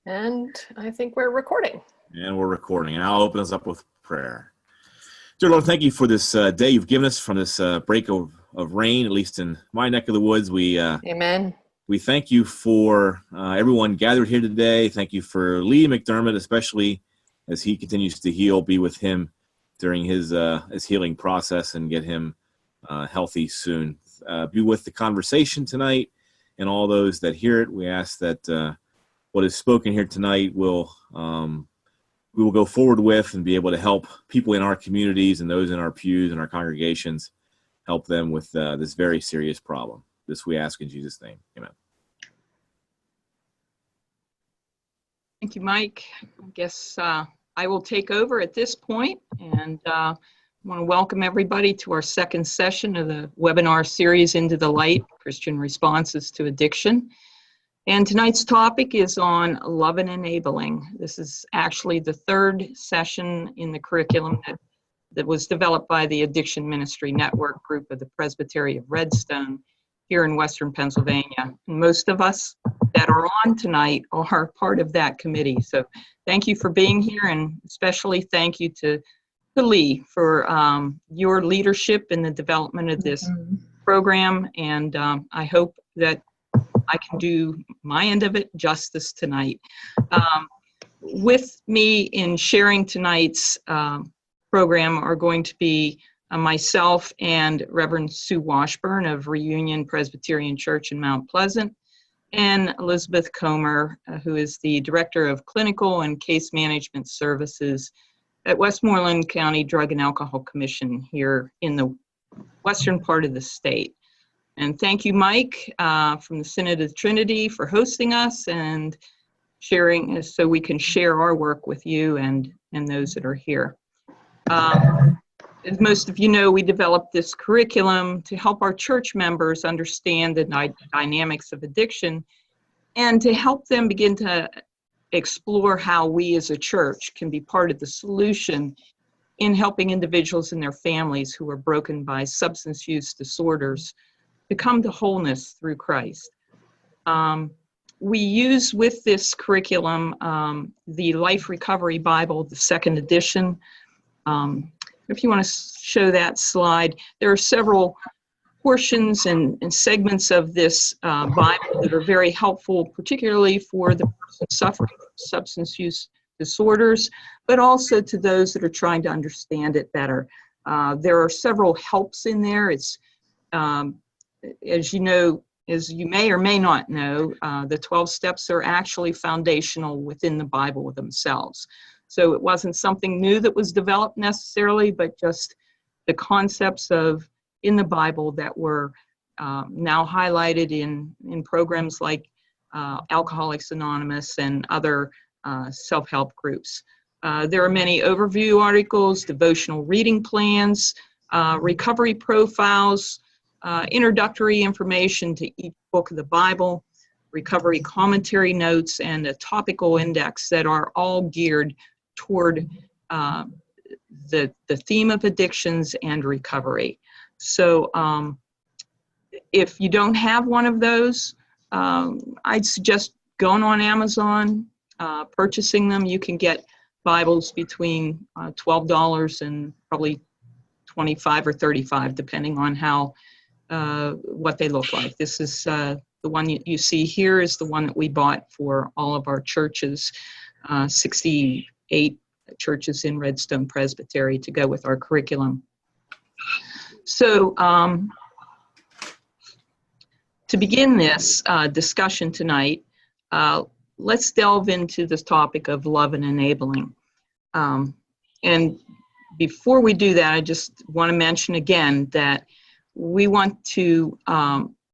And I think we're recording. And we're recording. And I'll open us up with prayer. Dear Lord, thank you for this day you've given us from this break of rain, at least in my neck of the woods. Amen. We thank you for everyone gathered here today. Thank you for Lee McDermott, especially as he continues to heal. Be with him during his healing process and get him healthy soon. Be with the conversation tonight and all those that hear it. We ask that what is spoken here tonight we will go forward with and be able to help people in our communities and those in our pews and our congregations, help them with this very serious problem. This we ask in Jesus' name. Amen. Thank you, Mike. I guess I will take over at this point, and I want to welcome everybody to our second session of the webinar series, Into the Light, Christian Responses to Addiction. And tonight's topic is on love and enabling. This is actually the third session in the curriculum that was developed by the Addiction Ministry Network group of the Presbytery of Redstone here in Western Pennsylvania. And most of us that are on tonight are part of that committee. So thank you for being here, and especially thank you to Lee for your leadership in the development of this program. And I hope that I can do my end of it justice tonight. With me in sharing tonight's program are going to be myself and Reverend Sue Washburn of Reunion Presbyterian Church in Mount Pleasant, and Elizabeth Comer, who is the Director of Clinical and Case Management Services at Westmoreland County Drug and Alcohol Commission here in the western part of the state. And thank you, Mike, from the Synod of Trinity for hosting us and sharing so we can share our work with you and those that are here. As most of you know, we developed this curriculum to help our church members understand the dynamics of addiction and to help them begin to explore how we as a church can be part of the solution in helping individuals and their families who are broken by substance use disorders to come to wholeness through Christ. We use with this curriculum the Life Recovery Bible, the second edition. If you want to show that slide, there are several portions and segments of this Bible that are very helpful, particularly for the person suffering from substance use disorders, but also to those that are trying to understand it better. There are several helps in there. It's as you know, as you may or may not know, the 12 steps are actually foundational within the Bible themselves. So it wasn't something new that was developed necessarily, but just the concepts in the Bible that were now highlighted in programs like Alcoholics Anonymous and other self-help groups. There are many overview articles, devotional reading plans, recovery profiles, introductory information to each book of the Bible, recovery commentary notes, and a topical index that are all geared toward the theme of addictions and recovery. So if you don't have one of those, I'd suggest going on Amazon, purchasing them. You can get Bibles between $12 and probably $25 or $35, depending on what they look like. This is the one you see here is the one that we bought for all of our churches, 68 churches in Redstone Presbytery, to go with our curriculum. So to begin this discussion tonight, let's delve into this topic of love and enabling. And before we do that, I just want to mention again that we want to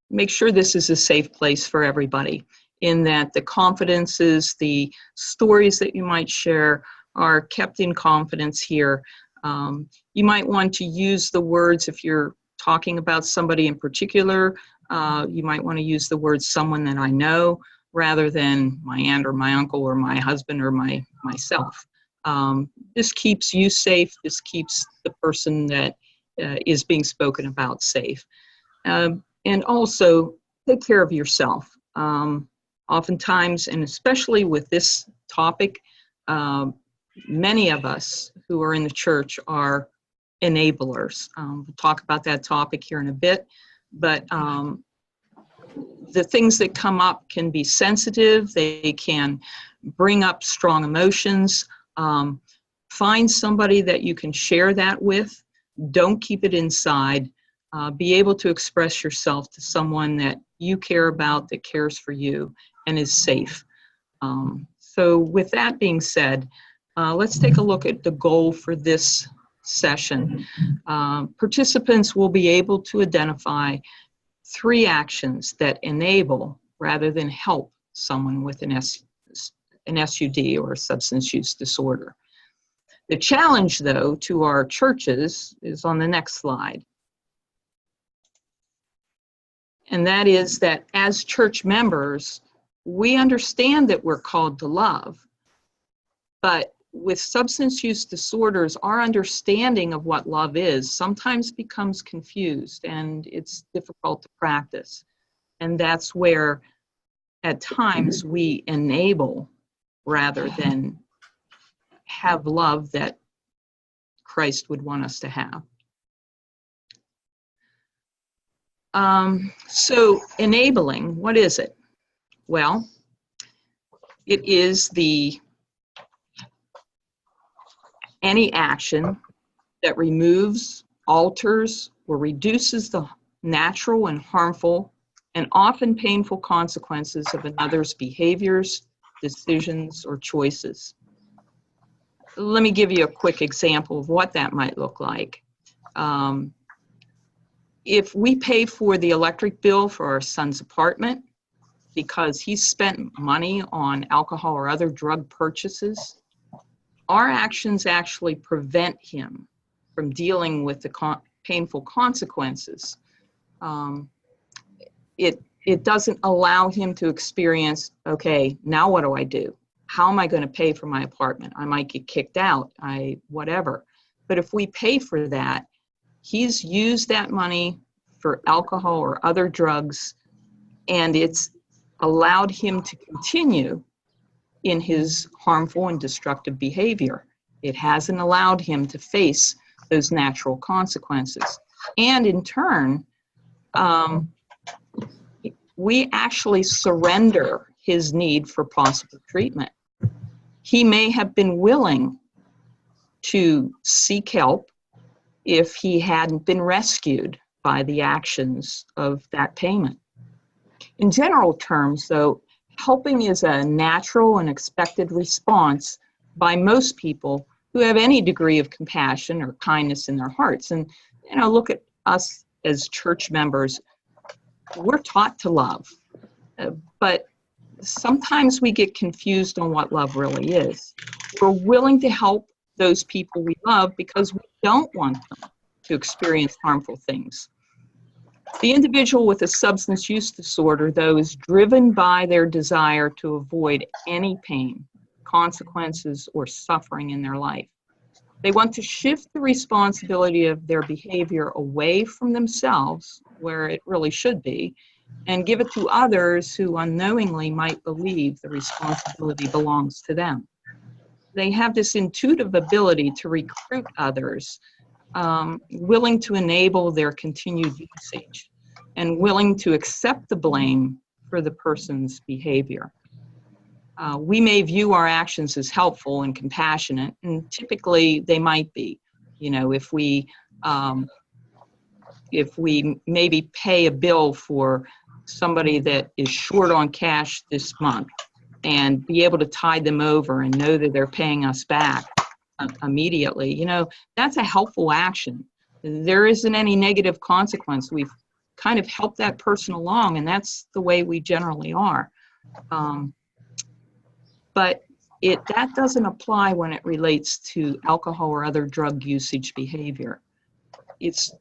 make sure this is a safe place for everybody, in that the confidences, the stories that you might share are kept in confidence here. You might want to use the words, if you're talking about somebody in particular, you might want to use the words someone that I know rather than my aunt or my uncle or my husband or myself. This keeps you safe. This keeps the person that is being spoken about safe. And also take care of yourself. Oftentimes, and especially with this topic, many of us who are in the church are enablers. We'll talk about that topic here in a bit, but the things that come up can be sensitive. They can bring up strong emotions. Find somebody that you can share that with. Don't keep it inside. Be able to express yourself to someone that you care about, that cares for you, and is safe. So with that being said, let's take a look at the goal for this session. Participants will be able to identify 3 actions that enable rather than help someone with an SUD or a substance use disorder. The challenge, though, to our churches is on the next slide. And that is that as church members, we understand that we're called to love. But with substance use disorders, our understanding of what love is sometimes becomes confused, and it's difficult to practice. And that's where, at times, we enable rather than have love that Christ would want us to have. So enabling, what is it? Well, it is any action that removes, alters, or reduces the natural and harmful and often painful consequences of another's behaviors, decisions, or choices. Let me give you a quick example of what that might look like. If we pay for the electric bill for our son's apartment because he's spent money on alcohol or other drug purchases, our actions actually prevent him from dealing with the painful consequences. It doesn't allow him to experience, okay, now what do I do? How am I going to pay for my apartment? I might get kicked out, whatever. But if we pay for that, he's used that money for alcohol or other drugs, and it's allowed him to continue in his harmful and destructive behavior. It hasn't allowed him to face those natural consequences. And in turn, we actually surrender his need for possible treatment. He may have been willing to seek help if he hadn't been rescued by the actions of that payment. In general terms, though, helping is a natural and expected response by most people who have any degree of compassion or kindness in their hearts. And, look at us as church members. We're taught to love, but sometimes we get confused on what love really is. We're willing to help those people we love because we don't want them to experience harmful things. The individual with a substance use disorder, though, is driven by their desire to avoid any pain, consequences, or suffering in their life. They want to shift the responsibility of their behavior away from themselves, where it really should be, and give it to others who unknowingly might believe the responsibility belongs to them. They have this intuitive ability to recruit others, willing to enable their continued usage, and willing to accept the blame for the person's behavior. We may view our actions as helpful and compassionate, and typically they might be. If we maybe pay a bill for somebody that is short on cash this month and be able to tide them over and know that they're paying us back immediately, that's a helpful action. There isn't any negative consequence. We've kind of helped that person along, and that's the way we generally are. But that doesn't apply when it relates to alcohol or other drug usage behavior. It's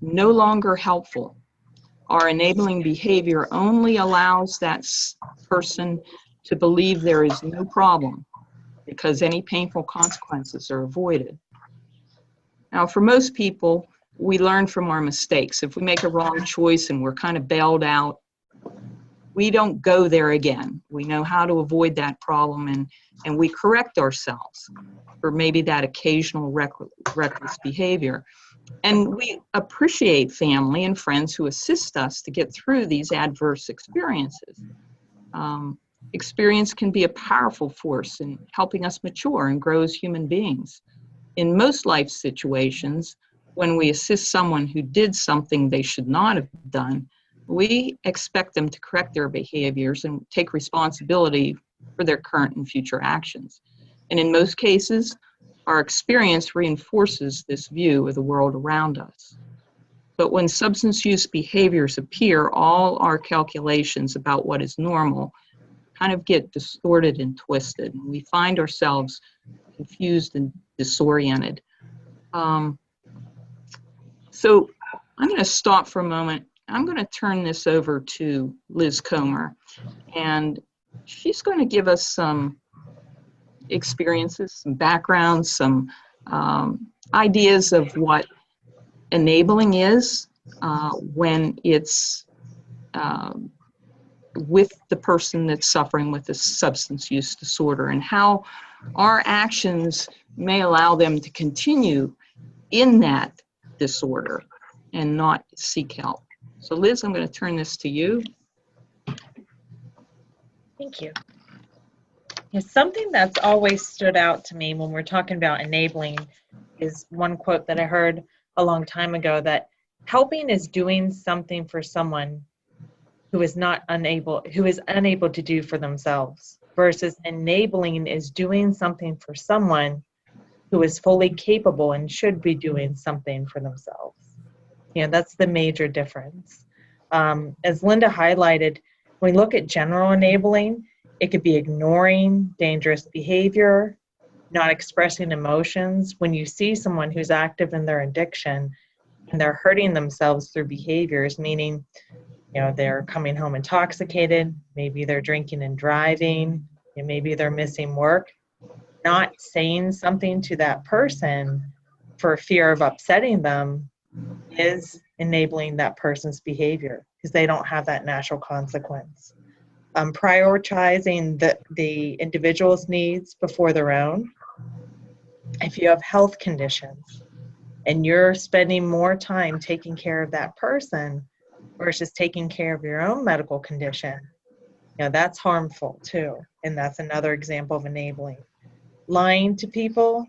no longer helpful. Our enabling behavior only allows that person to believe there is no problem because any painful consequences are avoided. Now, for most people, we learn from our mistakes. If we make a wrong choice and we're kind of bailed out, we don't go there again. We know how to avoid that problem, and we correct ourselves for maybe that occasional reckless behavior. And we appreciate family and friends who assist us to get through these adverse experiences. Experience can be a powerful force in helping us mature and grow as human beings. In most life situations, when we assist someone who did something they should not have done, we expect them to correct their behaviors and take responsibility for their current and future actions. And in most cases, our experience reinforces this view of the world around us. But when substance use behaviors appear, all our calculations about what is normal kind of get distorted and twisted, and we find ourselves confused and disoriented. So I'm going to stop for a moment. I'm going to turn this over to Liz Comer, and she's going to give us some experiences, some backgrounds, some ideas of what enabling is when it's with the person that's suffering with a substance use disorder, and how our actions may allow them to continue in that disorder and not seek help. So Liz, I'm going to turn this to you. Thank you. Yeah, something that's always stood out to me when we're talking about enabling is one quote that I heard a long time ago, that helping is doing something for someone who is unable to do for themselves, versus enabling is doing something for someone who is fully capable and should be doing something for themselves. You know, that's the major difference. As Linda highlighted, when we look at general enabling, it could be ignoring dangerous behavior, not expressing emotions. When you see someone who's active in their addiction and they're hurting themselves through behaviors, meaning, you know, they're coming home intoxicated, maybe they're drinking and driving, and maybe they're missing work, not saying something to that person for fear of upsetting them is enabling that person's behavior, because they don't have that natural consequence. Prioritizing the individual's needs before their own. If you have health conditions and you're spending more time taking care of that person versus taking care of your own medical condition, you know, that's harmful too. And that's another example of enabling. Lying to people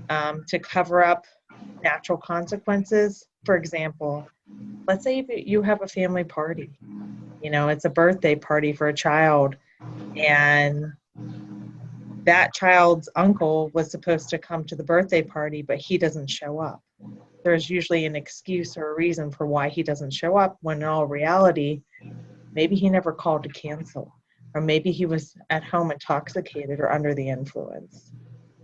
to cover up natural consequences. For example, let's say you have a family party, you know, it's a birthday party for a child, and that child's uncle was supposed to come to the birthday party, but he doesn't show up. There's usually an excuse or a reason for why he doesn't show up, when in all reality, maybe he never called to cancel, or maybe he was at home intoxicated or under the influence.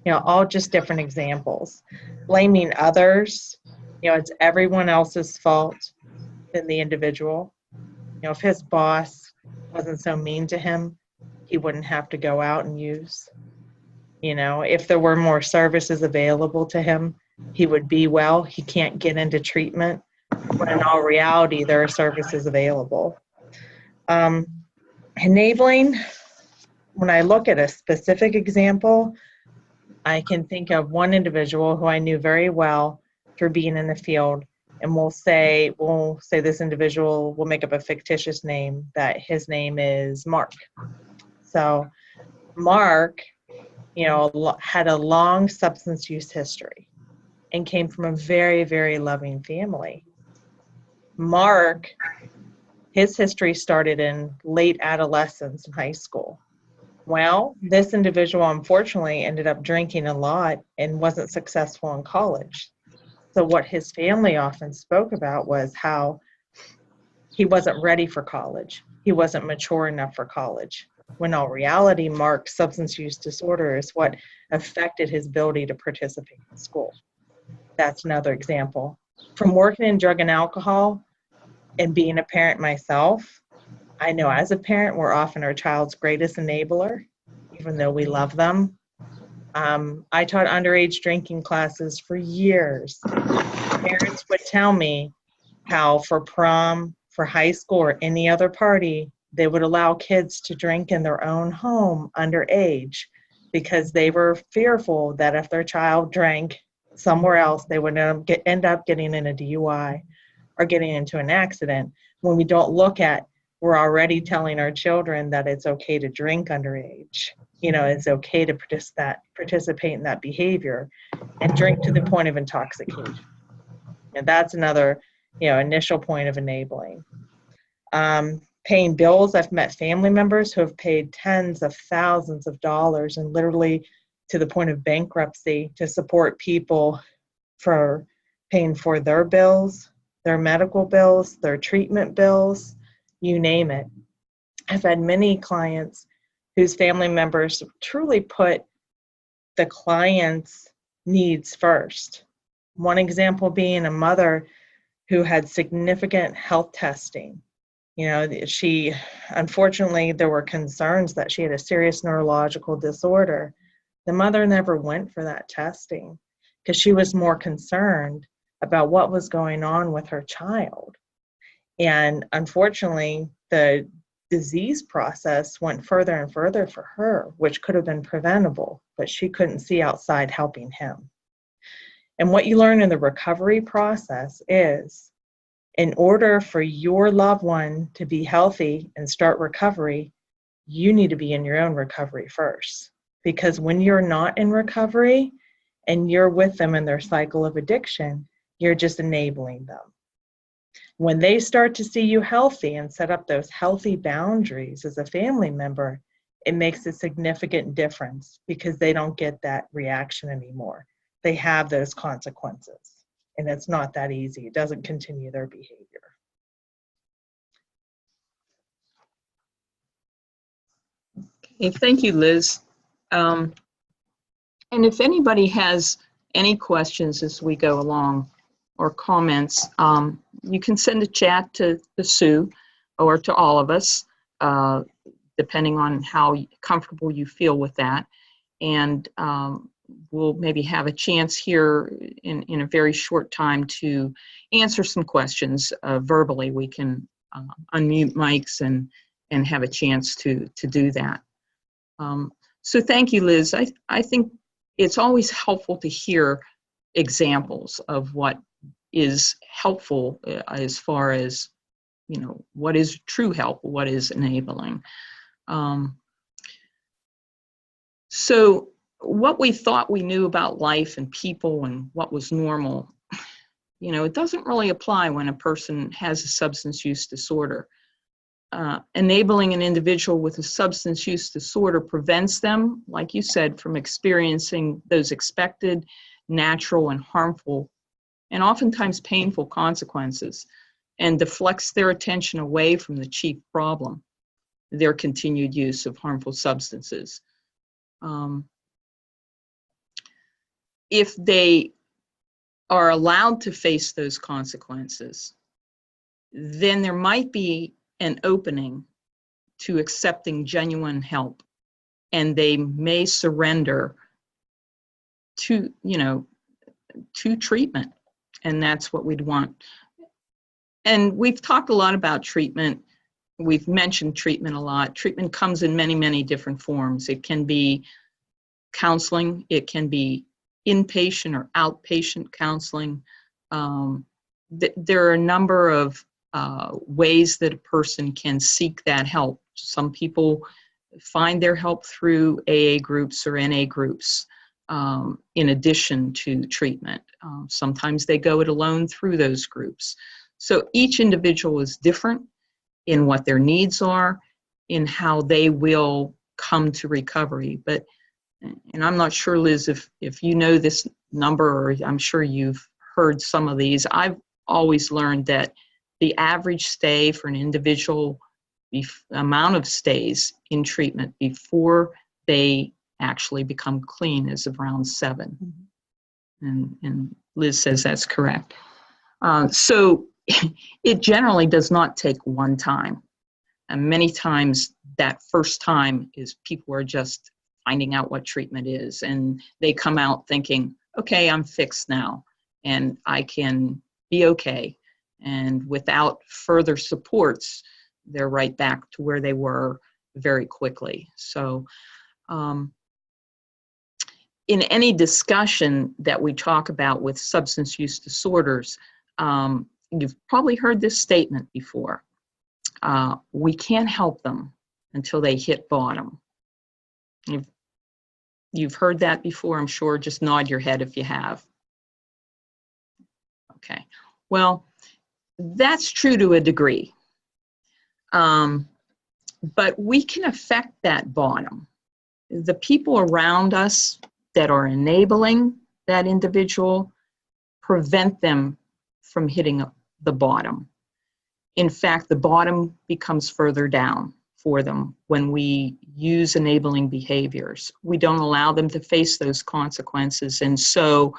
You know, all just different examples. Blaming others, you know, it's everyone else's fault than the individual. You know, if his boss wasn't so mean to him, he wouldn't have to go out and use. You know, if there were more services available to him, he would be well. He can't get into treatment, when in all reality, there are services available. Enabling, when I look at a specific example, I can think of one individual who I knew very well through being in the field, and we'll say this individual, will make up a fictitious name, that his name is Mark. So Mark, you know, had a long substance use history and came from a very, very loving family. Mark, his history started in late adolescence in high school. Well, this individual unfortunately ended up drinking a lot and wasn't successful in college. So what his family often spoke about was how he wasn't ready for college. He wasn't mature enough for college. When in all reality, Mark's substance use disorder is what affected his ability to participate in school. That's another example. From working in drug and alcohol and being a parent myself, I know as a parent, we're often our child's greatest enabler, even though we love them. I taught underage drinking classes for years. Parents would tell me how for prom, for high school, or any other party, They would allow kids to drink in their own home underage because they were fearful that if their child drank somewhere else, they would end up getting in a DUI or getting into an accident. When we don't look at, we're already telling our children that it's okay to drink underage. It's okay to participate in that behavior and drink to the point of intoxication. And that's another, initial point of enabling. Paying bills. I've met family members who have paid tens of thousands of dollars and literally to the point of bankruptcy to support people for paying for their bills, their medical bills, their treatment bills, you name it. I've had many clients whose family members truly put the client's needs first. One example being a mother who had significant health testing. She, unfortunately, there were concerns that she had a serious neurological disorder. The mother never went for that testing because she was more concerned about what was going on with her child. And unfortunately, the disease process went further and further for her, which could have been preventable, but she couldn't see outside helping him. And what you learn in the recovery process is, in order for your loved one to be healthy and start recovery, you need to be in your own recovery first. Because when you're not in recovery and you're with them in their cycle of addiction, you're just enabling them. When they start to see you healthy and set up those healthy boundaries as a family member, it makes a significant difference because they don't get that reaction anymore. They have those consequences. And it's not that easy. It doesn't continue their behavior. Okay, thank you, Liz. And if anybody has any questions as we go along or comments, you can send a chat to Sue or to all of us, depending on how comfortable you feel with that. And we'll maybe have a chance here in a very short time to answer some questions verbally. We can unmute mics and have a chance to do that. So thank you, Liz. I think it's always helpful to hear examples of what is helpful as far as, what is true help, what is enabling. So what we thought we knew about life and people and what was normal, it doesn't really apply when a person has a substance use disorder. Enabling an individual with a substance use disorder prevents them, like you said, from experiencing those expected, natural, and harmful, and oftentimes painful consequences, and deflects their attention away from the chief problem, their continued use of harmful substances. If they are allowed to face those consequences, then there might be an opening to accepting genuine help, and they may surrender to treatment, and that's what we'd want. And we've talked a lot about treatment. We've mentioned treatment a lot. Treatment comes in many, many different forms. It can be counseling. It can be inpatient or outpatient counseling. There are a number of ways that a person can seek that help. Some people find their help through AA groups or NA groups in addition to treatment. Sometimes they go it alone through those groups. So each individual is different in what their needs are, in how they will come to recovery. And I'm not sure, Liz, if you know this number, or I'm sure you've heard some of these. I've always learned that the average stay for an individual, the amount of stays in treatment before they actually become clean is around 7. Mm-hmm. And Liz says that's correct. So it generally does not take one time. And many times that first time is people are just finding out what treatment is, and they come out thinking, okay, I'm fixed now and I can be okay. And without further supports, they're right back to where they were very quickly. So in any discussion that we talk about with substance use disorders, you've probably heard this statement before. We can't help them until they hit bottom. You've heard that before, I'm sure. Just nod your head if you have. Okay. Well, that's true to a degree. But we can affect that bottom. The people around us that are enabling that individual prevent them from hitting the bottom. In fact, the bottom becomes further down for them when we use enabling behaviors. We don't allow them to face those consequences, and so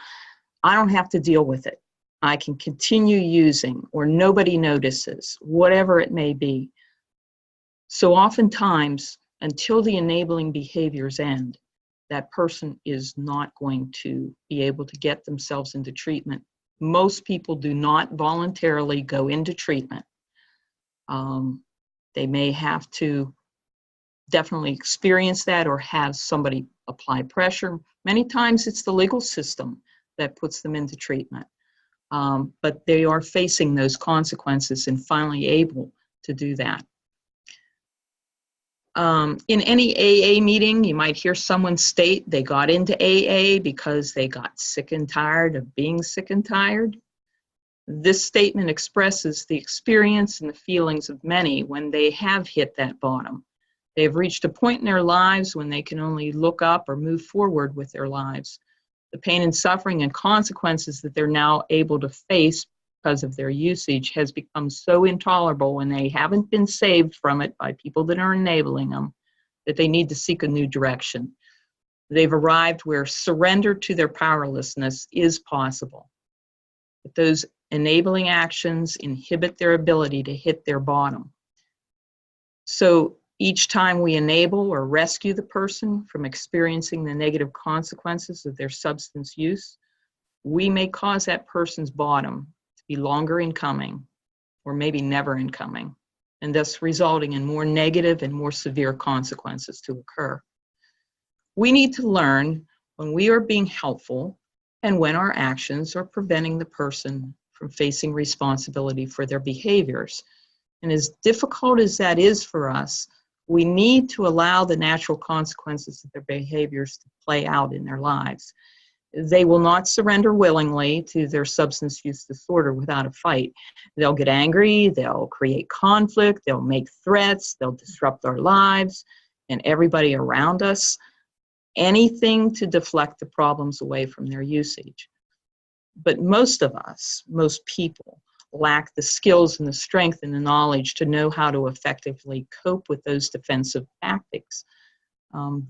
I don't have to deal with it. I can continue using, or nobody notices, whatever it may be. So oftentimes, until the enabling behaviors end, that person is not going to be able to get themselves into treatment. Most people do not voluntarily go into treatment. They may have to definitely experience that or have somebody apply pressure. Many times it's the legal system that puts them into treatment. But they are facing those consequences and finally able to do that. In any AA meeting, you might hear someone state they got into AA because they got sick and tired of being sick and tired. This statement expresses the experience and the feelings of many when they have hit that bottom. They have reached a point in their lives when they can only look up or move forward with their lives. The pain and suffering and consequences that they're now able to face because of their usage has become so intolerable when they haven't been saved from it by people that are enabling them, that they need to seek a new direction. They've arrived where surrender to their powerlessness is possible. But those enabling actions inhibit their ability to hit their bottom. So each time we enable or rescue the person from experiencing the negative consequences of their substance use, we may cause that person's bottom to be longer in coming, or maybe never in coming, and thus resulting in more negative and more severe consequences to occur. We need to learn when we are being helpful and when our actions are preventing the person from facing responsibility for their behaviors. And as difficult as that is for us, we need to allow the natural consequences of their behaviors to play out in their lives. They will not surrender willingly to their substance use disorder without a fight. They'll get angry, they'll create conflict, they'll make threats, they'll disrupt our lives and everybody around us. Anything to deflect the problems away from their usage. But most of us, most people, lack the skills and the strength and the knowledge to know how to effectively cope with those defensive tactics.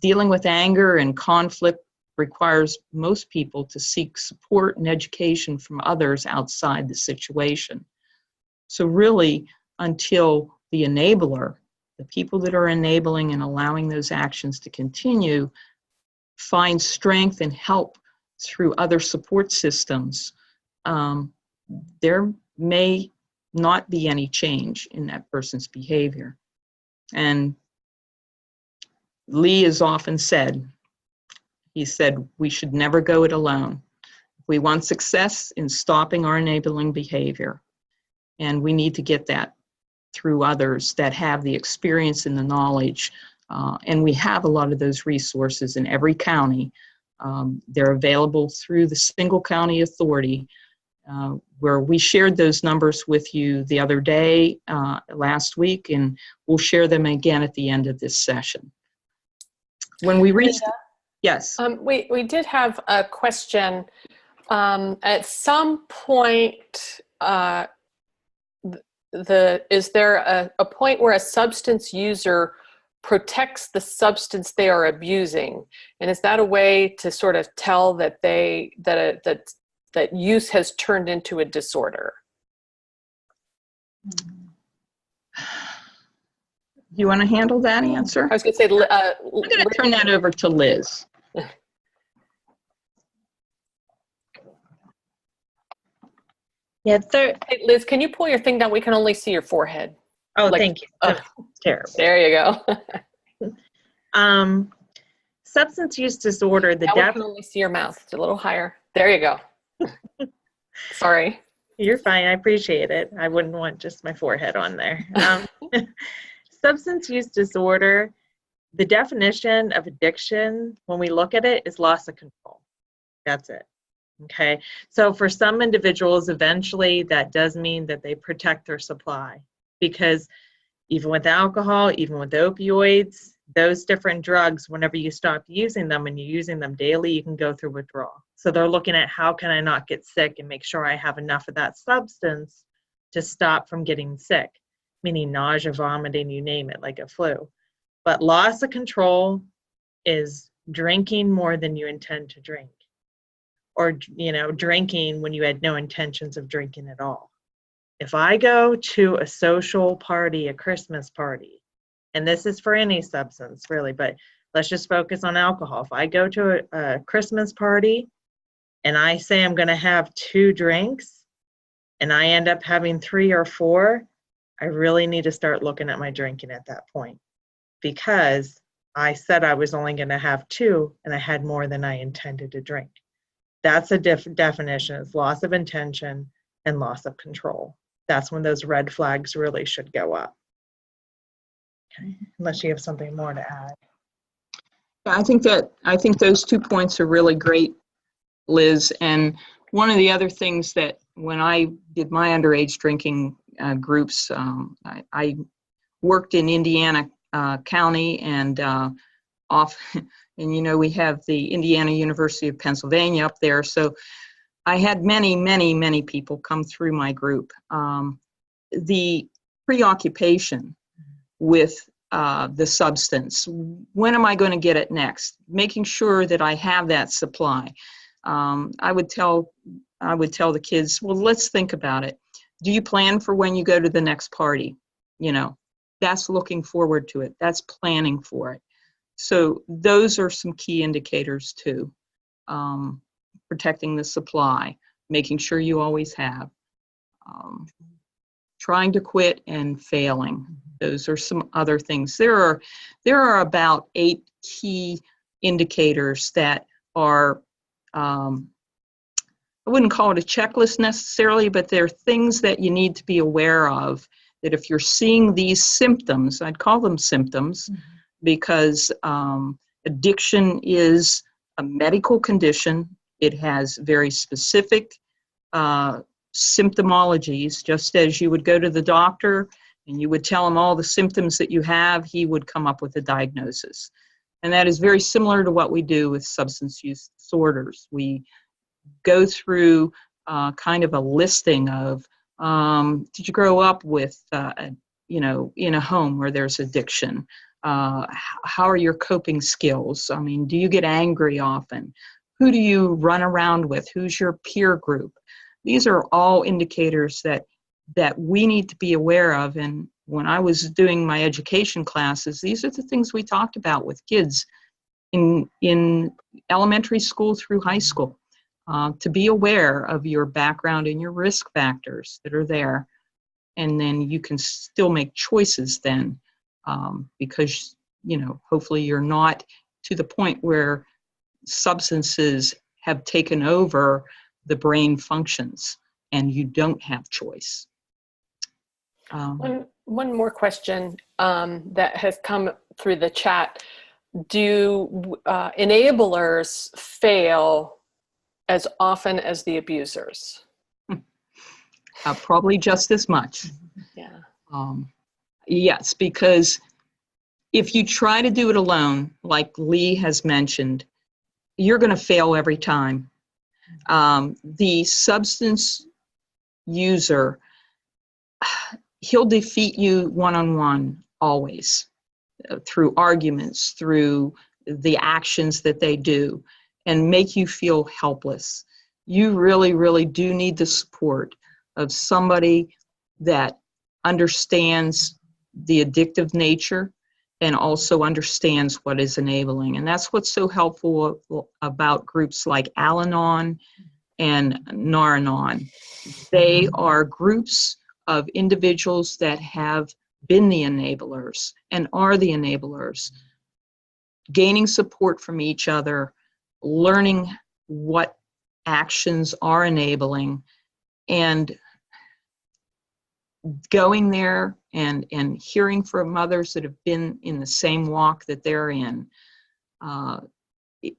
Dealing with anger and conflict requires most people to seek support and education from others outside the situation. So really, until the enabler, the people that are enabling and allowing those actions to continue, find strength and help through other support systems, there may not be any change in that person's behavior. And Lee has often said, he said, we should never go it alone. We want success in stopping our enabling behavior, and we need to get that through others that have the experience and the knowledge. And we have a lot of those resources in every county. They're available through the single county authority, where we shared those numbers with you the other day, last week, and we'll share them again at the end of this session. When we reach, yes. We did have a question. At some point, is there a point where a substance user protects the substance they are abusing, and is that a way to sort of tell that that use has turned into a disorder? You want to handle that answer? I was going to say, I'm going to turn that over to Liz. Yeah, Hey, Liz, can you pull your thing down? We can only see your forehead. Oh, Like, thank you. oh, That's terrible. there you go. Substance use disorder, Now we can only see your mouth. It's a little higher. There you go. Sorry. You're fine. I appreciate it. I wouldn't want just my forehead on there. Substance use disorder, the definition of addiction, when we look at it, is loss of control. That's it. Okay. So for some individuals, eventually that does mean that they protect their supply, because even with alcohol, even with opioids, those different drugs, whenever you stop using them and you're using them daily, you can go through withdrawal. So they're looking at, how can I not get sick and make sure I have enough of that substance to stop from getting sick, meaning nausea, vomiting, you name it, like a flu. But loss of control is drinking more than you intend to drink, or drinking when you had no intentions of drinking at all. If I go to a social party, a Christmas party, and this is for any substance really, but let's just focus on alcohol. If I go to a Christmas party and I say I'm going to have 2 drinks and I end up having 3 or 4, I really need to start looking at my drinking at that point, because I said I was only going to have 2 and I had more than I intended to drink. That's a definition. It's loss of intention and loss of control. That's when those red flags really should go up. Okay, unless you have something more to add. I think those 2 points are really great, Liz. And one of the other things that when I did my underage drinking groups, I worked in Indiana County and and we have the Indiana University of Pennsylvania up there. So I had many people come through my group. The preoccupation with the substance. When am I going to get it next? Making sure that I have that supply. I would tell the kids, well, let's think about it. Do you plan for when you go to the next party? That's looking forward to it. That's planning for it. So those are some key indicators too. Protecting the supply, making sure you always have. Trying to quit and failing. Those are some other things. There are about 8 key indicators that are, I wouldn't call it a checklist necessarily, but they're things that you need to be aware of, that if you're seeing these symptoms, I'd call them symptoms, because addiction is a medical condition. It has very specific symptomologies. Just as you would go to the doctor and you would tell him all the symptoms that you have, he would come up with a diagnosis. And that is very similar to what we do with substance use disorders. We go through kind of a listing of, did you grow up with, in a home where there's addiction? How are your coping skills? I mean, do you get angry often? Who do you run around with? Who's your peer group? These are all indicators that we need to be aware of. And when I was doing my education classes, these are the things we talked about with kids in elementary school through high school, to be aware of your background and your risk factors that are there. And then you can still make choices then, because, hopefully you're not to the point where substances have taken over the brain functions and you don't have choice. One more question that has come through the chat. Do enablers fail as often as the abusers? Probably just as much. Yeah. Yes, because if you try to do it alone, like Lee has mentioned, you're going to fail every time. The substance user, he'll defeat you one-on-one always, through arguments, through the actions that they do, and make you feel helpless. You really, really do need the support of somebody that understands the addictive nature and also understands what is enabling. And that's what's so helpful about groups like Al-Anon and Nar-Anon. They are groups of individuals that have been the enablers and are the enablers, gaining support from each other, learning what actions are enabling, and going there and hearing from others that have been in the same walk that they're in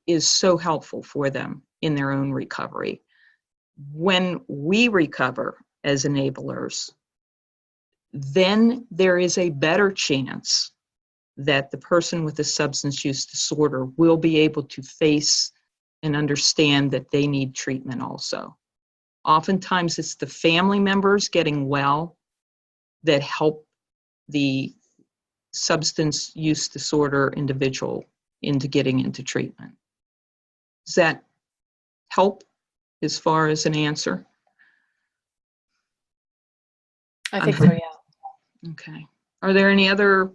is so helpful for them in their own recovery. When we recover as enablers, then there is a better chance that the person with a substance use disorder will be able to face and understand that they need treatment also. Oftentimes it's the family members getting well that help the substance use disorder individual into getting into treatment. Does that help as far as an answer? I think so, yeah. Okay. Are there any other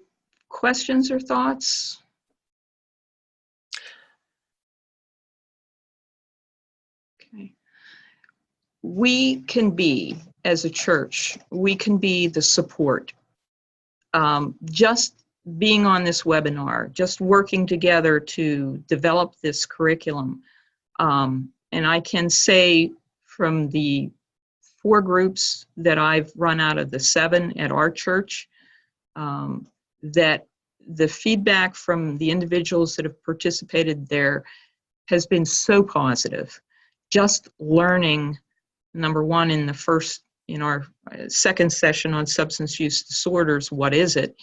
questions or thoughts? Okay. We can be, as a church, we can be the support. Just being on this webinar, just working together to develop this curriculum. And I can say from the 4 groups that I've run out of the 7 at our church, that the feedback from the individuals that have participated there has been so positive. Just learning, number one, in our second session on substance use disorders, what is it?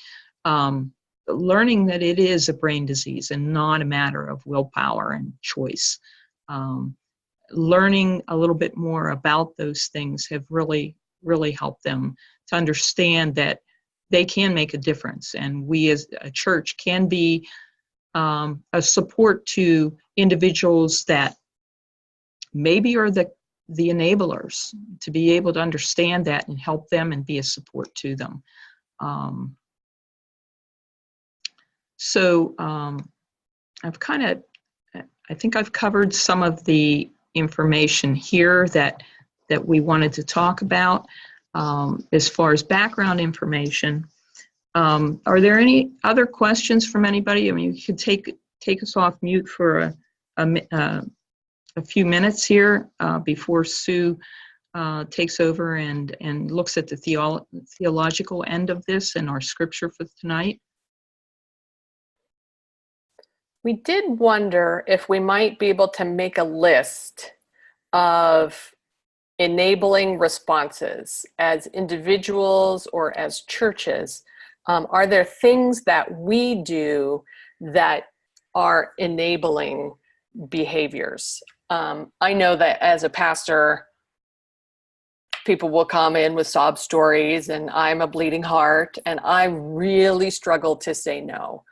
Learning that it is a brain disease and not a matter of willpower and choice. Learning a little bit more about those things have really, really helped them to understand that they can make a difference. And we as a church can be a support to individuals that maybe are the enablers, to be able to understand that and help them and be a support to them. I think I've covered some of the information here that we wanted to talk about. As far as background information, are there any other questions from anybody? I mean, you could take us off mute for a few minutes here before Sue takes over and looks at the theological end of this and our scripture for tonight. We did wonder if we might be able to make a list of enabling responses as individuals or as churches. Are there things that we do that are enabling behaviors? I know that as a pastor, people will come in with sob stories and I'm a bleeding heart and I really struggle to say no.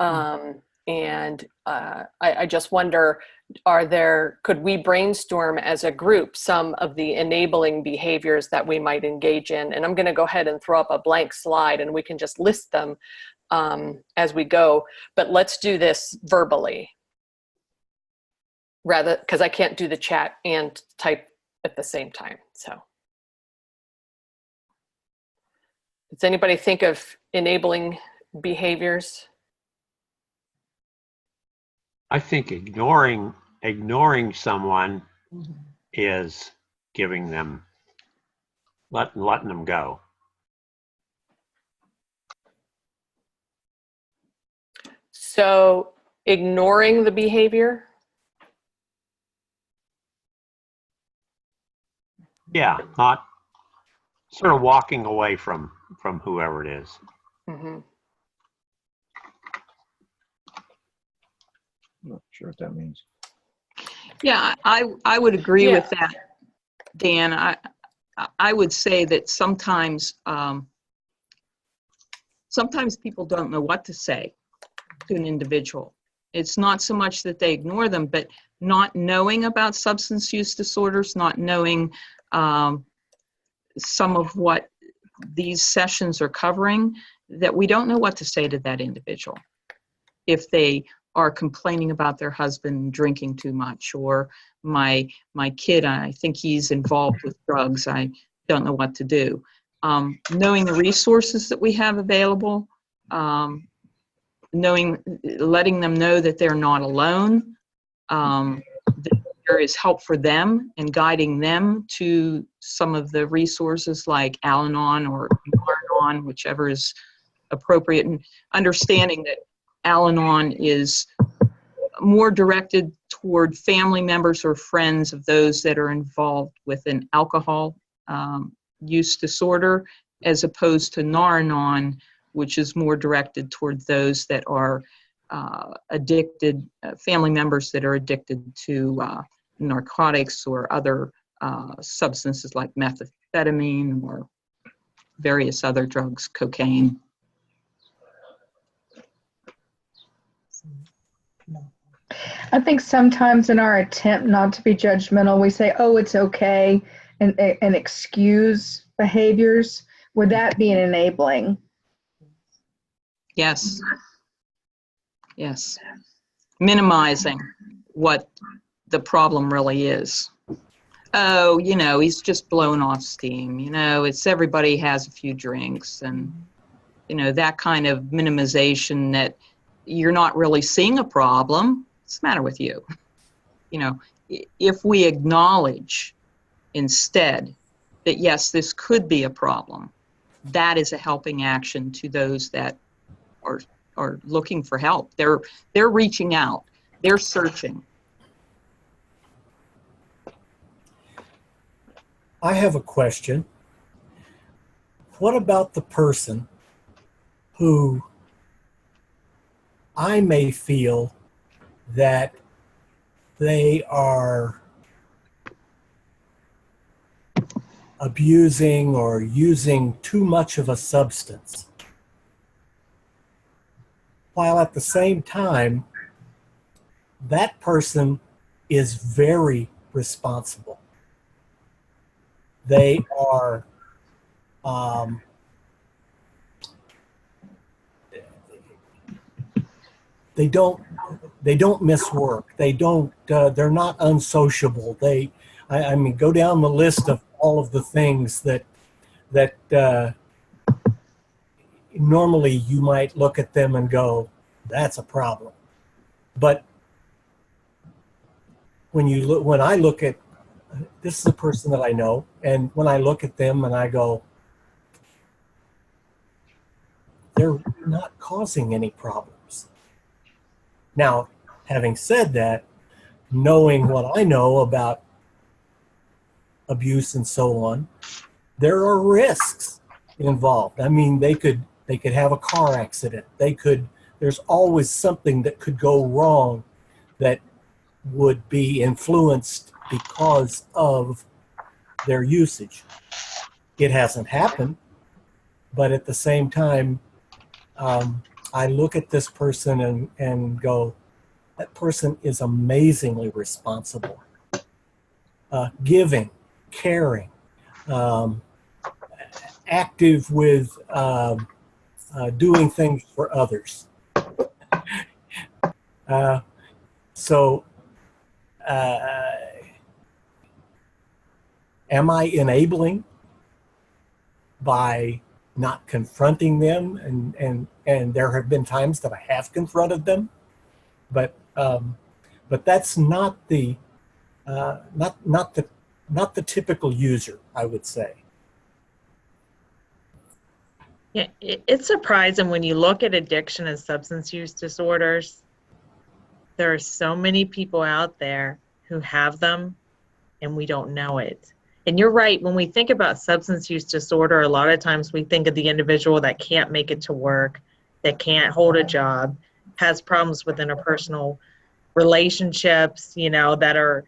I just wonder, could we brainstorm as a group some of the enabling behaviors that we might engage in? And I'm going to go ahead and throw up a blank slide and we can just list them as we go. But let's do this verbally, rather, because I can't do the chat and type at the same time. So does anybody think of enabling behaviors? I think ignoring someone is giving them, letting them go. So ignoring the behavior? Yeah, not sort of walking away from whoever it is. Mm-hmm. I'm not sure what that means. Yeah, I would agree with that, Dan. I would say that sometimes people don't know what to say to an individual. It's not so much that they ignore them, but not knowing about substance use disorders, not knowing some of what these sessions are covering, that we don't know what to say to that individual. If they are complaining about their husband drinking too much, or my kid, I think he's involved with drugs, I don't know what to do. knowing the resources that we have available, letting them know that they're not alone, that there is help for them, and guiding them to some of the resources like Al-Anon or Nar-Anon, whichever is appropriate, and understanding that Al-Anon is more directed toward family members or friends of those that are involved with an alcohol use disorder, as opposed to Nar-Anon, which is more directed toward those that are addicted, family members that are addicted to narcotics or other substances like methamphetamine or various other drugs, cocaine. I think sometimes in our attempt not to be judgmental, we say, oh, it's okay, and excuse behaviors. Would that be an enabling? Yes. Yes. Minimizing what the problem really is. Oh, he's just blowing off steam. It's everybody has a few drinks, and, that kind of minimization that you're not really seeing a problem. What's the matter with you? If we acknowledge instead that, yes, this could be a problem, that is a helping action to those that are looking for help. They're reaching out. They're searching. I have a question. What about the person who I may feel that they are abusing or using too much of a substance, while at the same time, that person is very responsible. They are they don't miss work. They're not unsociable. I mean, go down the list of all of the things that normally you might look at them and go, that's a problem. But when I look at, this is a person that I know, and when I look at them and I go, they're not causing any problems. Now, having said that, knowing what I know about abuse and so on, there are risks involved. I mean, they could have a car accident. There's always something that could go wrong that would be influenced because of their usage. It hasn't happened, but at the same time, I look at this person and go, that person is amazingly responsible, giving, caring, active with doing things for others. So am I enabling by not confronting them? And there have been times that I have confronted them, but that's not the typical user, I would say. Yeah, it's surprising when you look at addiction and substance use disorders. There are so many people out there who have them, and we don't know it. And you're right, when we think about substance use disorder, a lot of times we think of the individual that can't make it to work, that can't hold a job, has problems with interpersonal relationships, that are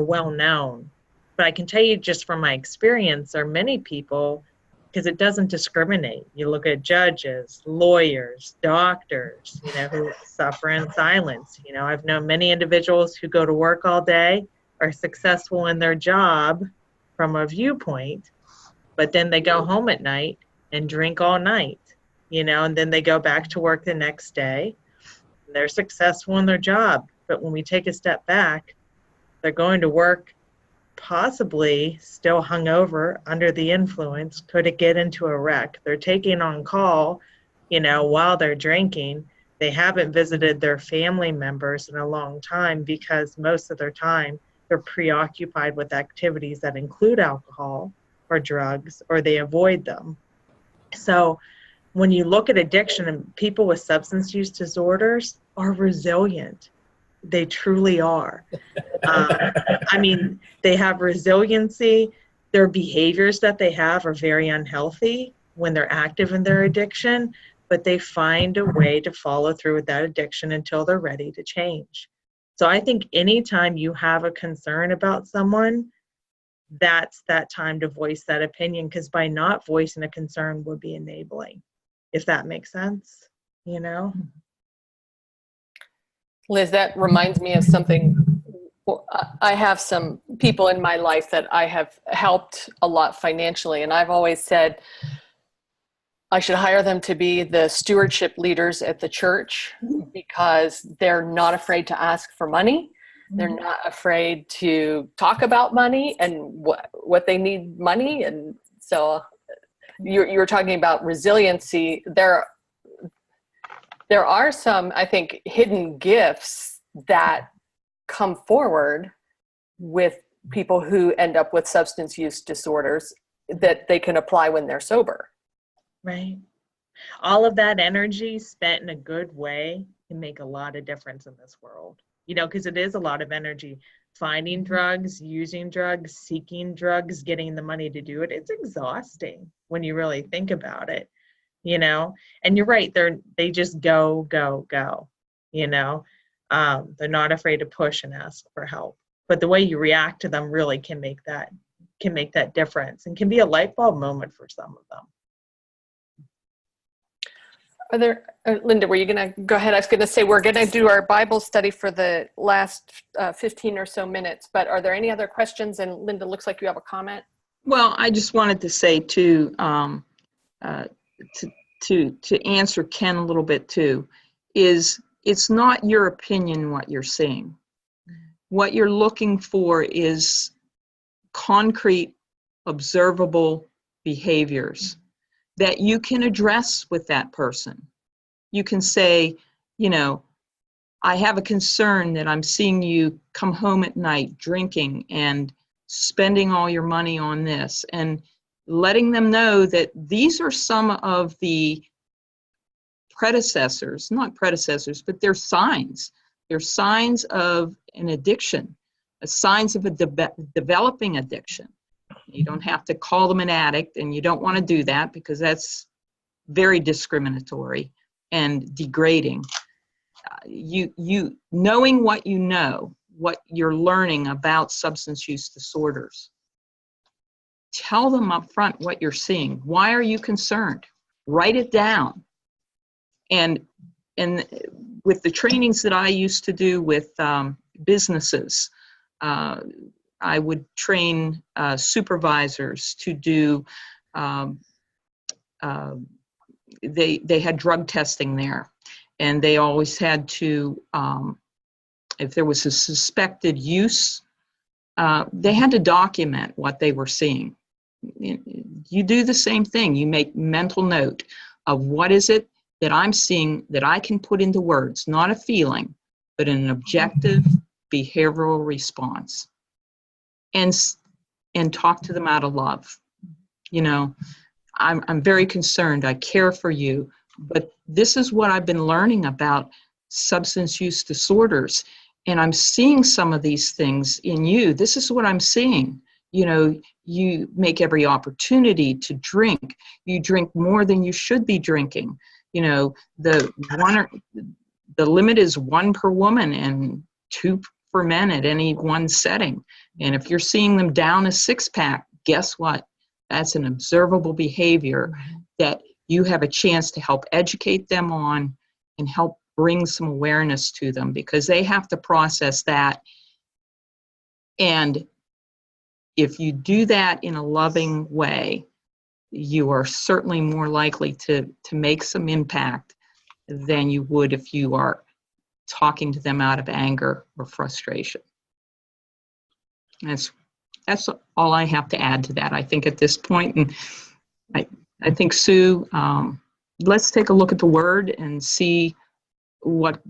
well known. But I can tell you just from my experience, there are many people, because it doesn't discriminate. You look at judges, lawyers, doctors, who suffer in silence. I've known many individuals who go to work all day, are successful in their job from a viewpoint, but then they go home at night and drink all night, and then they go back to work the next day. They're successful in their job, but when we take a step back, they're going to work possibly still hungover, under the influence, could get into a wreck. They're taking on call, while they're drinking. They haven't visited their family members in a long time because most of their time they're preoccupied with activities that include alcohol or drugs, or they avoid them. So when you look at addiction, and people with substance use disorders are resilient. They truly are. They have resiliency. Their behaviors that they have are very unhealthy when they're active in their addiction, but they find a way to follow through with that addiction until they're ready to change. So I think anytime you have a concern about someone, that's that time to voice that opinion, because by not voicing a concern would be enabling, if that makes sense, Liz, that reminds me of something. I have some people in my life that I have helped a lot financially, and I've always said I should hire them to be the stewardship leaders at the church, because they're not afraid to ask for money. They're not afraid to talk about money and what they need money. And so you were talking about resiliency. There are some, I think, hidden gifts that come forward with people who end up with substance use disorders that they can apply when they're sober. Right. All of that energy spent in a good way can make a lot of difference in this world, because it is a lot of energy. Finding drugs, using drugs, seeking drugs, getting the money to do it. It's exhausting when you really think about it, and you're right. They just go. They're not afraid to push and ask for help, but the way you react to them really can make that difference, and can be a light bulb moment for some of them. Are there, Linda, were you going to go ahead? I was going to say we're going to do our Bible study for the last 15 or so minutes, but are there any other questions? And Linda, looks like you have a comment. Well, I just wanted to say too, to answer Ken a little bit too, is it's not your opinion what you're seeing. What you're looking for is concrete, observable behaviors that you can address with that person. You can say, I have a concern that I'm seeing you come home at night drinking and spending all your money on this, and letting them know that these are some of the not predecessors, but they're signs. They're signs of an addiction, signs of a developing addiction. You don't have to call them an addict, and you don't want to do that because that's very discriminatory and degrading. You knowing what you know, what you're learning about substance use disorders, tell them up front what you're seeing. Why are you concerned? Write it down. And with the trainings that I used to do with businesses, I would train supervisors to do, they had drug testing there, and they always had to, if there was a suspected use, they had to document what they were seeing. You do the same thing. You make mental note of what is it that I'm seeing that I can put into words, not a feeling, but an objective behavioral response. And talk to them out of love. I'm very concerned. I care for you, but this is what I've been learning about substance use disorders, and I'm seeing some of these things in you. This is what I'm seeing. You make every opportunity to drink. You drink more than you should be drinking. The limit is 1 per woman and 2 for men at any one setting. And if you're seeing them down a 6-pack, guess what? That's an observable behavior that you have a chance to help educate them on and help bring some awareness to them, because they have to process that. And if you do that in a loving way, you are certainly more likely to make some impact than you would if you are talking to them out of anger or frustration. That's that's all I have to add to that, I think, at this point. And I think, Sue, let's take a look at the Word and see what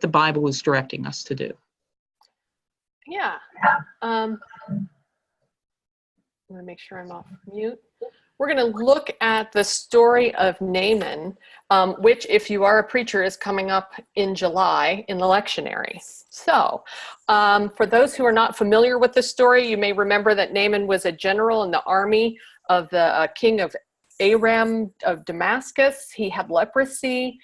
the Bible is directing us to do. Yeah. I'm going to make sure I'm off mute. We're going to look at the story of Naaman, which, if you are a preacher, is coming up in July in the lectionary. So, for those who are not familiar with the story, you may remember that Naaman was a general in the army of the king of Aram of Damascus. He had leprosy.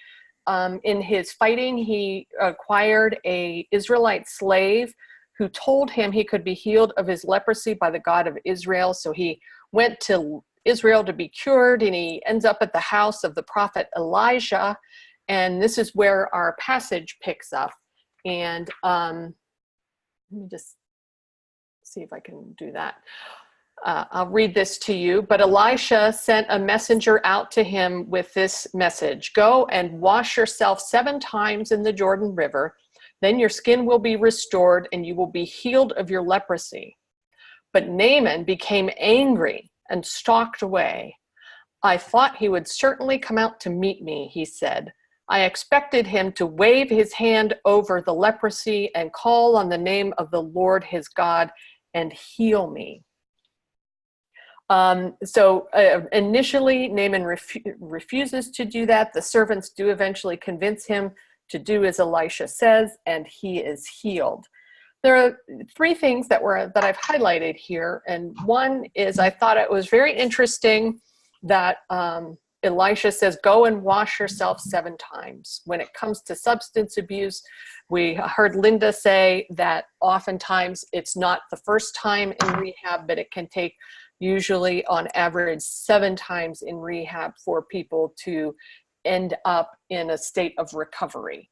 In his fighting, he acquired an Israelite slave who told him he could be healed of his leprosy by the God of Israel. So he went to Israel to be cured, and he ends up at the house of the prophet Elijah. And this is where our passage picks up. And let me just see if I can do that. I'll read this to you. But Elisha sent a messenger out to him with this message: "Go and wash yourself 7 times in the Jordan River. Then your skin will be restored and you will be healed of your leprosy." But Naaman became angry and stalked away. "I thought he would certainly come out to meet me," he said. "I expected him to wave his hand over the leprosy and call on the name of the Lord his God and heal me." Initially, Naaman refuses to do that. The servants do eventually convince him to do as Elisha says, and he is healed. There are 3 things that I've highlighted here, and one is I thought it was very interesting that Elisha says, "Go and wash yourself 7 times." When it comes to substance abuse, we heard Linda say that oftentimes it's not the first time in rehab, but it can take usually on average 7 times in rehab for people to end up in a state of recovery.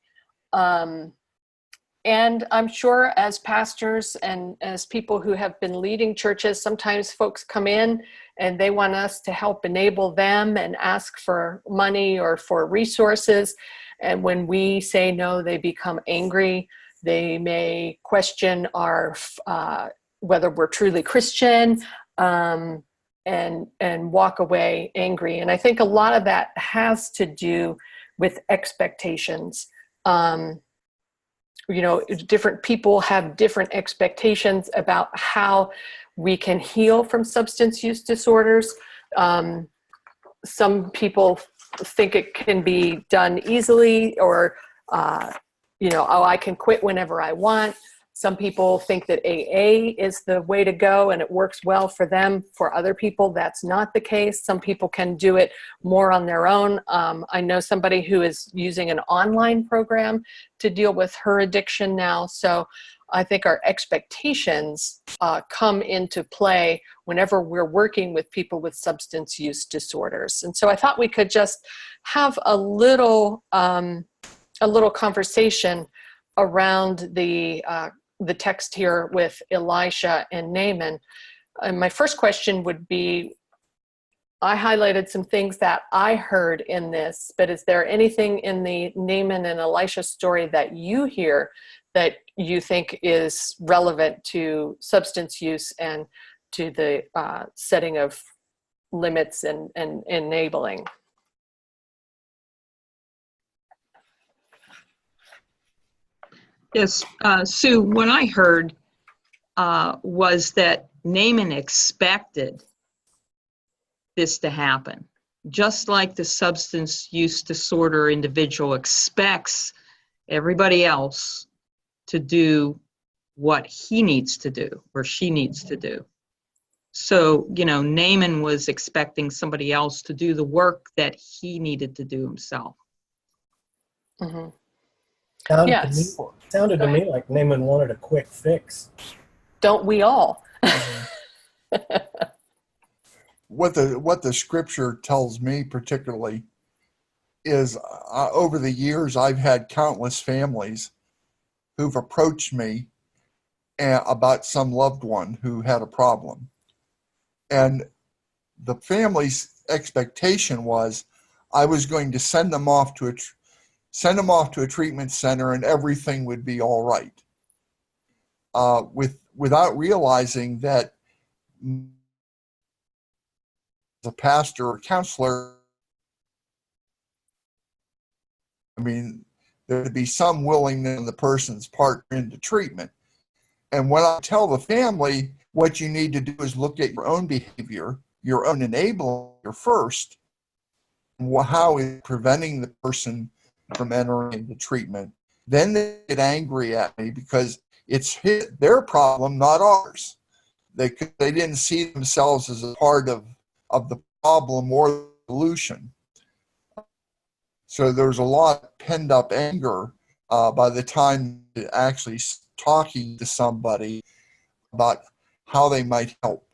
And I'm sure as pastors and as people who have been leading churches, sometimes folks come in and they want us to help enable them and ask for money or for resources. And when we say no, they become angry. They may question our whether we're truly Christian, and walk away angry. And I think a lot of that has to do with expectations. Different people have different expectations about how we can heal from substance use disorders. Some people think it can be done easily, or, I can quit whenever I want. Some people think that AA is the way to go and it works well for them. For other people, that's not the case. Some people can do it more on their own. I know somebody who is using an online program to deal with her addiction now. So I think our expectations come into play whenever we're working with people with substance use disorders. And so I thought we could just have a little conversation around the text here with Elisha and Naaman. And my first question would be, I highlighted some things that I heard in this, but is there anything in the Naaman and Elisha story that you hear that you think is relevant to substance use and to the setting of limits and enabling? Yes, Sue, what I heard was that Naaman expected this to happen. Just like the substance use disorder individual expects everybody else to do what he needs to do or she needs to do. So, Naaman was expecting somebody else to do the work that he needed to do himself. Mm-hmm. Sounded to me like Naaman wanted a quick fix. Don't we all? What the scripture tells me particularly is over the years I've had countless families who've approached me about some loved one who had a problem. And the family's expectation was I was going to send them off to a treatment center and everything would be all right. without realizing that the pastor or counselor, I mean, there'd be some willingness on the person's part into treatment. And when I tell the family, what you need to do is look at your own behavior, your own enabler first. How is it preventing the person from entering into treatment? Then they get angry at me because it's their problem, not ours. They didn't see themselves as a part of the problem or the solution. So there's a lot of pent up anger by the time you're actually talking to somebody about how they might help.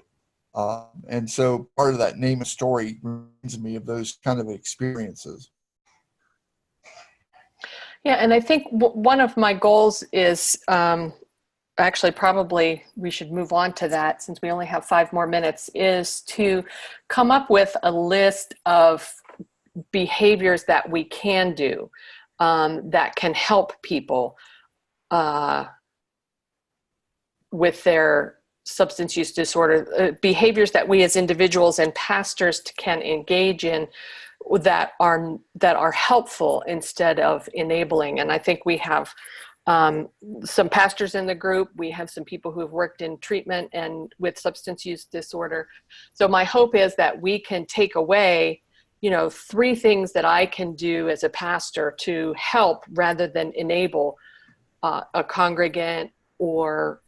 And so part of that name and story reminds me of those kind of experiences. Yeah, and I think one of my goals is actually probably we should move on to that since we only have 5 more minutes, is to come up with a list of behaviors that we can do that can help people with their substance use disorder, behaviors that we as individuals and pastors can engage in that are helpful instead of enabling. And I think we have some pastors in the group. We have some people who have worked in treatment and with substance use disorder. So my hope is that we can take away, 3 things that I can do as a pastor to help rather than enable a congregant or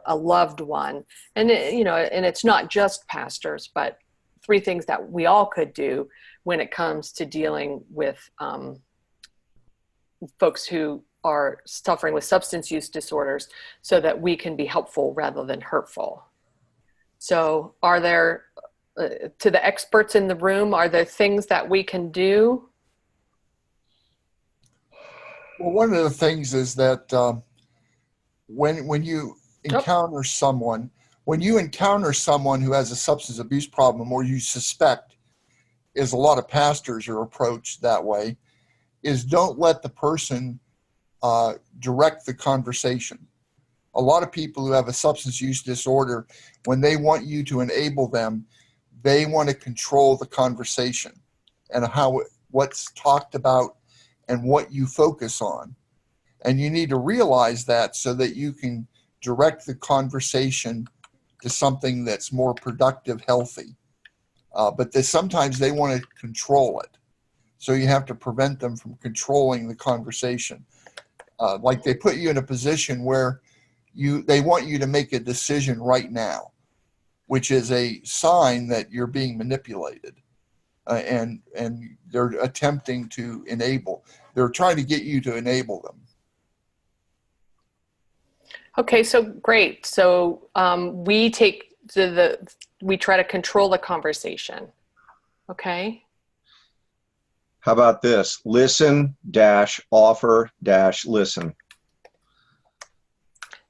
a loved one. And and it's not just pastors, but 3 things that we all could do when it comes to dealing with folks who are suffering with substance use disorders, so that we can be helpful rather than hurtful. So are there, to the experts in the room, are there things that we can do? Well, one of the things is that when you encounter someone, who has a substance abuse problem, or you suspect, is a lot of pastors are approached that way, is don't let the person direct the conversation. A lot of people who have a substance use disorder, when they want you to enable them, they want to control the conversation and what's talked about and what you focus on. And you need to realize that so that you can direct the conversation to something that's more productive, healthy. But sometimes they want to control it. So you have to prevent them from controlling the conversation. Like they put you in a position where they want you to make a decision right now, which is a sign that you're being manipulated. And they're attempting to enable. They're trying to get you to enable them. Okay, so great. So we try to control the conversation. Okay. How about this? Listen - offer - listen.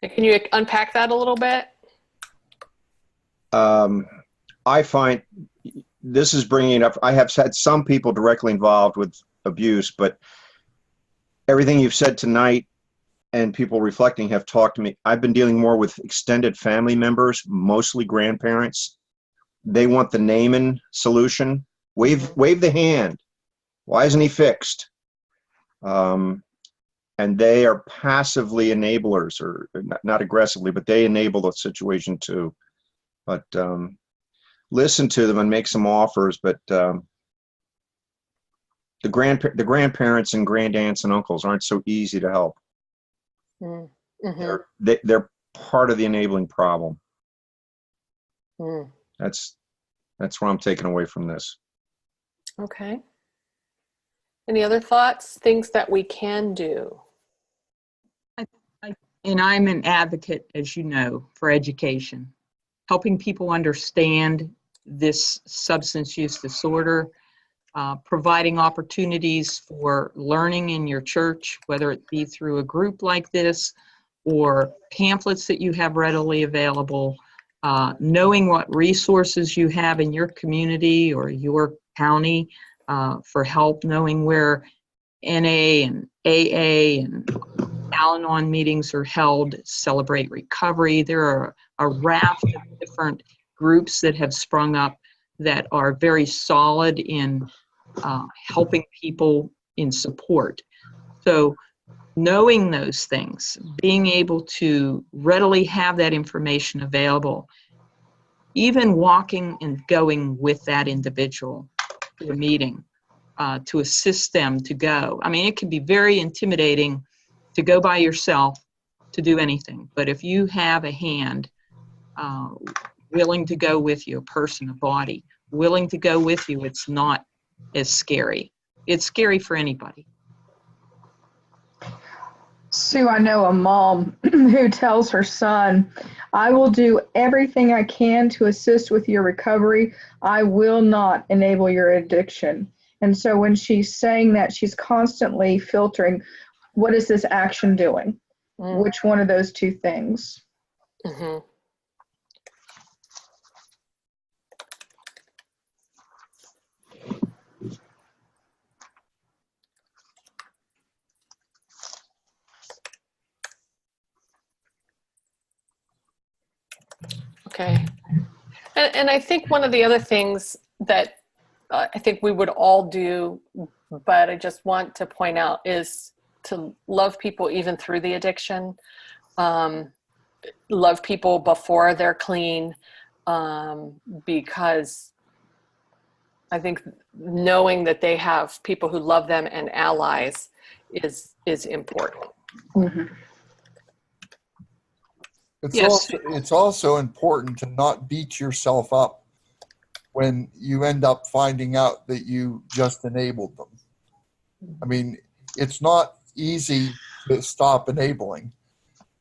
Can you unpack that a little bit? I find this is bringing up, I have had some people directly involved with abuse, but everything you've said tonight and people reflecting have talked to me. I've been dealing more with extended family members, mostly grandparents. They want the naming solution. Wave the hand. Why isn't he fixed? And they are passively enablers, or not aggressively, but they enable the situation too. But listen to them and make some offers. But the grandparents and grandaunts and uncles aren't so easy to help. Mm-hmm. They're part of the enabling problem. That's what I'm taking away from this. Okay. Any other thoughts? Things that we can do? And I'm an advocate, as you know, for education, helping people understand this substance use disorder, providing opportunities for learning in your church, whether it be through a group like this or pamphlets that you have readily available, knowing what resources you have in your community or your county for help, knowing where NA and AA and Al-Anon meetings are held, Celebrate Recovery. There are a raft of different groups that have sprung up that are very solid in helping people in support. So knowing those things, being able to readily have that information available, even walking and going with that individual to a meeting to assist them to go. I mean, it can be very intimidating to go by yourself to do anything, but if you have a hand willing to go with you, a person, a body, willing to go with you, it's not as scary. It's scary for anybody. Sue, I know a mom who tells her son, I will do everything I can to assist with your recovery. I will not enable your addiction. And so when she's saying that, she's constantly filtering, what is this action doing? Which one of those two things? Mm-hmm. Okay. And I think one of the other things that I think we would all do, but I just want to point out, is to love people even through the addiction. Love people before they're clean, because I think knowing that they have people who love them and allies is important. Mm-hmm. It's also important to not beat yourself up when you end up finding out that you just enabled them. I mean, it's not easy to stop enabling,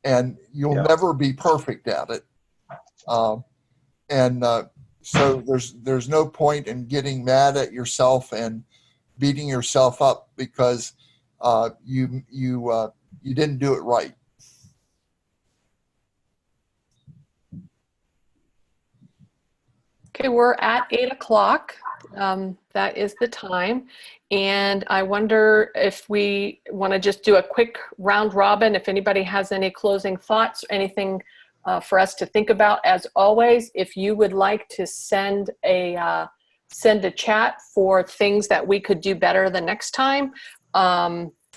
and you'll never be perfect at it. So there's no point in getting mad at yourself and beating yourself up because you didn't do it right. Okay, we're at 8 o'clock. That is the time. And I wonder if we want to just do a quick round robin, if anybody has any closing thoughts, or anything for us to think about. As always, if you would like to send a chat for things that we could do better the next time,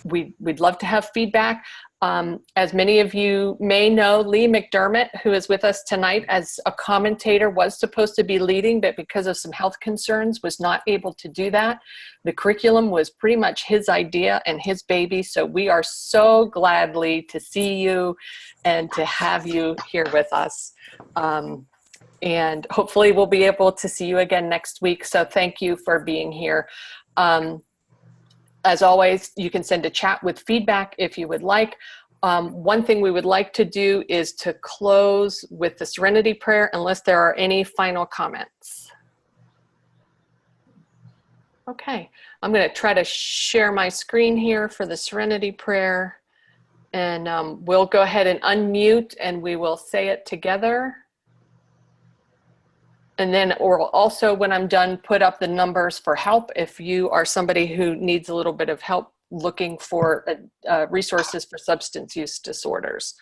we'd love to have feedback. As many of you may know, Lee McDermott, who is with us tonight as a commentator, was supposed to be leading, but because of some health concerns was not able to do that. The curriculum was pretty much his idea and his baby, so we are so glad, Lee, to see you and to have you here with us. And hopefully we'll be able to see you again next week, so thank you for being here. As always, you can send a chat with feedback if you would like. One thing we would like to do is to close with the Serenity Prayer, unless there are any final comments. Okay, I'm going to try to share my screen here for the Serenity Prayer, and we'll go ahead and unmute and we will say it together. And then we'll also, when I'm done, put up the numbers for help if you are somebody who needs a little bit of help looking for resources for substance use disorders.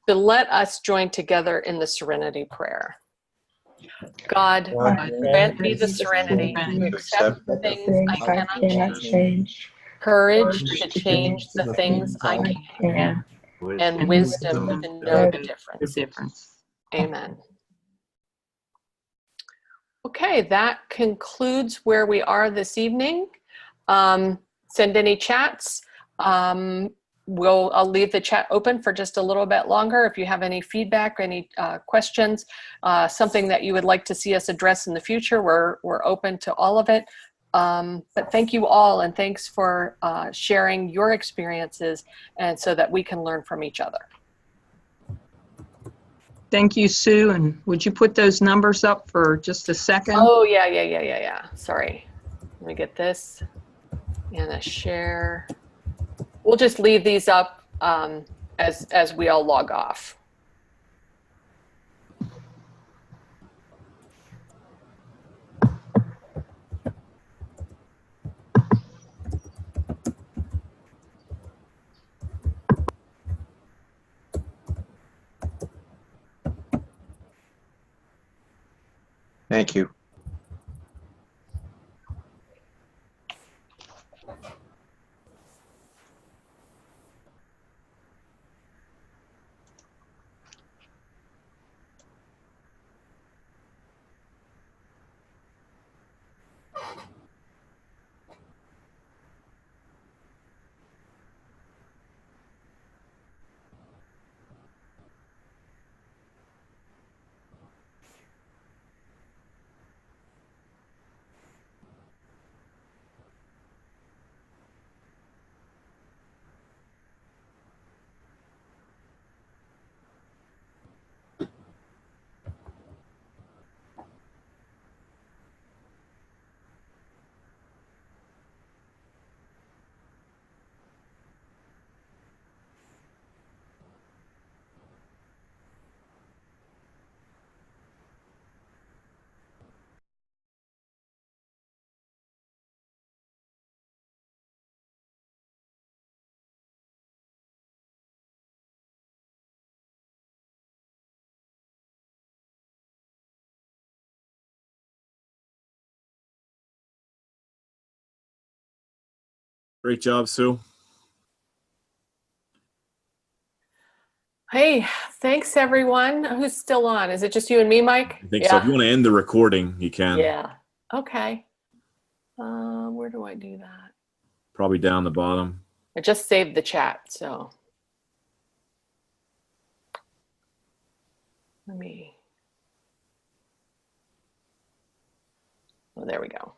So let us join together in the Serenity Prayer. God, grant me the serenity to accept the things I cannot change, courage to change the things I can, and wisdom to know the difference. Amen. Okay, that concludes where we are this evening. Send any chats. I'll leave the chat open for just a little bit longer. If you have any feedback, any questions, something that you would like to see us address in the future, we're open to all of it. But thank you all, and thanks for sharing your experiences, and so that we can learn from each other. Thank you, Sue. And would you put those numbers up for just a second? Oh, yeah. Sorry. Let me get this and a share. We'll just leave these up as we all log off. Thank you. Great job, Sue. Hey, thanks everyone. Who's still on? Is it just you and me, Mike? I think so. If you want to end the recording, you can. Yeah. Okay. Where do I do that? Probably down the bottom. I just saved the chat, so let me. Oh, there we go.